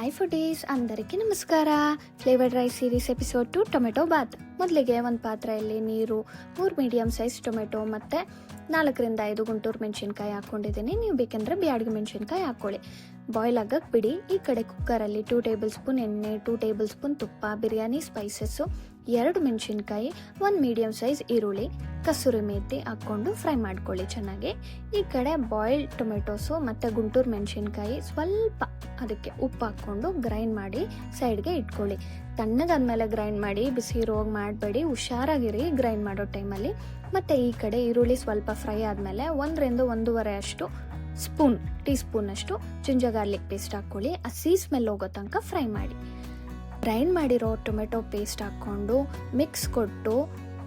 Hi foodies, అందరికీ ನಮಸ್ಕಾರ. Flavoured rice series episode 2 tomato bath. ಮೊದಲಿಗೆ ಒಂದು ಪಾತ್ರೆಯಲ್ಲಿ ನೀರು, 3 ಮೀಡಿಯಮ್ ಸೈಜ್ ಟೊಮೆಟೊ ಮತ್ತು 4ರಿಂದ 5 ಗುಂಟೂರು ಮೆಣಸಿನ್ಕಾಯಿ ಹಾಕ್ಕೊಂಡಿದ್ದೀನಿ. ನೀವು ಬೇಕೆಂದರೆ ಬ್ಯಾಡಗಿ ಮೆಣಸಿನ್ಕಾಯಿ ಹಾಕ್ಕೊಳ್ಳಿ. ಬಾಯ್ಲ್ ಆಗಕ್ಕೆ ಬಿಡಿ. ಈ ಕಡೆ ಕುಕ್ಕರಲ್ಲಿ 2 ಟೇಬಲ್ ಸ್ಪೂನ್ ಎಣ್ಣೆ, 2 ಟೇಬಲ್ ಸ್ಪೂನ್ ತುಪ್ಪ, ಬಿರಿಯಾನಿ ಸ್ಪೈಸಸ್ಸು, 2 ಮೆಣಸಿನ್ಕಾಯಿ, 1 ಮೀಡಿಯಮ್ ಸೈಜ್ ಈರುಳ್ಳಿ, ಕಸೂರಿ ಮೇಥಿ ಹಾಕ್ಕೊಂಡು ಫ್ರೈ ಮಾಡ್ಕೊಳ್ಳಿ ಚೆನ್ನಾಗಿ. ಈ ಕಡೆ ಬಾಯ್ಲ್ಡ್ ಟೊಮೆಟೊಸು ಮತ್ತು ಗುಂಟೂರು ಮೆಣಸಿನ್ಕಾಯಿ ಸ್ವಲ್ಪ ಅದಕ್ಕೆ ಉಪ್ಪು ಹಾಕ್ಕೊಂಡು ಗ್ರೈಂಡ್ ಮಾಡಿ ಸೈಡ್ಗೆ ಇಟ್ಕೊಳ್ಳಿ. ತಣ್ಣಗಾದ್ಮೇಲೆ ಗ್ರೈಂಡ್ ಮಾಡಿ, ಬಿಸಿ ಇರುವಾಗ ಮಾಡಬೇಡಿ, ಹುಷಾರಾಗಿರಿ ಗ್ರೈಂಡ್ ಮಾಡೋ ಟೈಮಲ್ಲಿ. ಮತ್ತು ಈ ಕಡೆ ಈರುಳ್ಳಿ ಸ್ವಲ್ಪ ಫ್ರೈ ಆದಮೇಲೆ 1ರಿಂದ 1.5 ಅಷ್ಟು ಟೀ ಸ್ಪೂನಷ್ಟು ಜಿಂಜರ್ ಗಾರ್ಲಿಕ್ ಪೇಸ್ಟ್ ಹಾಕ್ಕೊಳ್ಳಿ. ಹಸಿ ಸ್ಮೆಲ್ ಹೋಗೋ ತನಕ ಫ್ರೈ ಮಾಡಿ. ಗ್ರೈಂಡ್ ಮಾಡಿರೋ ಟೊಮೆಟೊ ಪೇಸ್ಟ್ ಹಾಕ್ಕೊಂಡು ಮಿಕ್ಸ್ ಕೊಟ್ಟು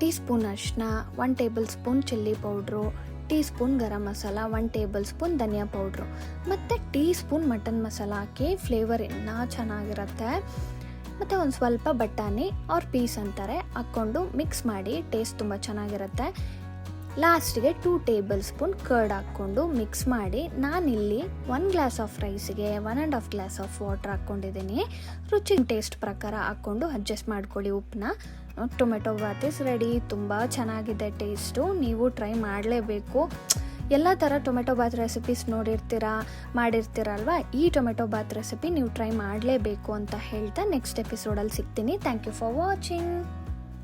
ಟೀ ಸ್ಪೂನ್ ಅರಿಶಿನ, 1 tablespoon chilli powder, teaspoon garam masala, 1 tablespoon ಧನಿಯಾ ಪೌಡ್ರು ಮತ್ತು ಟೀ ಸ್ಪೂನ್ ಮಟನ್ ಮಸಾಲ ಹಾಕಿ ಫ್ಲೇವರ್ ಇನ್ನೂ ಚೆನ್ನಾಗಿರುತ್ತೆ. ಮತ್ತು ಒಂದು ಸ್ವಲ್ಪ ಬಟಾಣಿ ಆರ್ ಪೀಸ್ ಅಂತಾರೆ ಹಾಕ್ಕೊಂಡು ಮಿಕ್ಸ್ ಮಾಡಿ, ಟೇಸ್ಟ್ ತುಂಬ ಚೆನ್ನಾಗಿರುತ್ತೆ. ಲಾಸ್ಟಿಗೆ 2 ಟೇಬಲ್ ಸ್ಪೂನ್ ಕರ್ಡ್ ಹಾಕ್ಕೊಂಡು ಮಿಕ್ಸ್ ಮಾಡಿ, ನಾನಿಲ್ಲಿ 1 ಗ್ಲಾಸ್ ಆಫ್ ರೈಸಿಗೆ 1.5 ಗ್ಲಾಸ್ ಆಫ್ ವಾಟರ್ ಹಾಕ್ಕೊಂಡಿದ್ದೀನಿ. ರುಚಿಗೆ ಟೇಸ್ಟ್ ಪ್ರಕಾರ ಹಾಕ್ಕೊಂಡು ಅಡ್ಜಸ್ಟ್ ಮಾಡ್ಕೊಳ್ಳಿ ಉಪ್ಪನ್ನ. Tomato bath is ready. ತುಂಬ ಚೆನ್ನಾಗಿದೆ ಟೇಸ್ಟು, ನೀವು ಟ್ರೈ ಮಾಡಲೇಬೇಕು. ಎಲ್ಲ ಥರ ಟೊಮೆಟೊ ಬಾತ್ ರೆಸಿಪೀಸ್ ಮಾಡಿರ್ತೀರಲ್ವ, ಈ ಟೊಮೆಟೊ ಬಾತ್ ರೆಸಿಪಿ ನೀವು ಟ್ರೈ ಮಾಡಲೇಬೇಕು ಅಂತ ಹೇಳ್ತಾ ನೆಕ್ಸ್ಟ್ ಎಪಿಸೋಡಲ್ಲಿ ಸಿಗ್ತೀನಿ. Thank you for watching.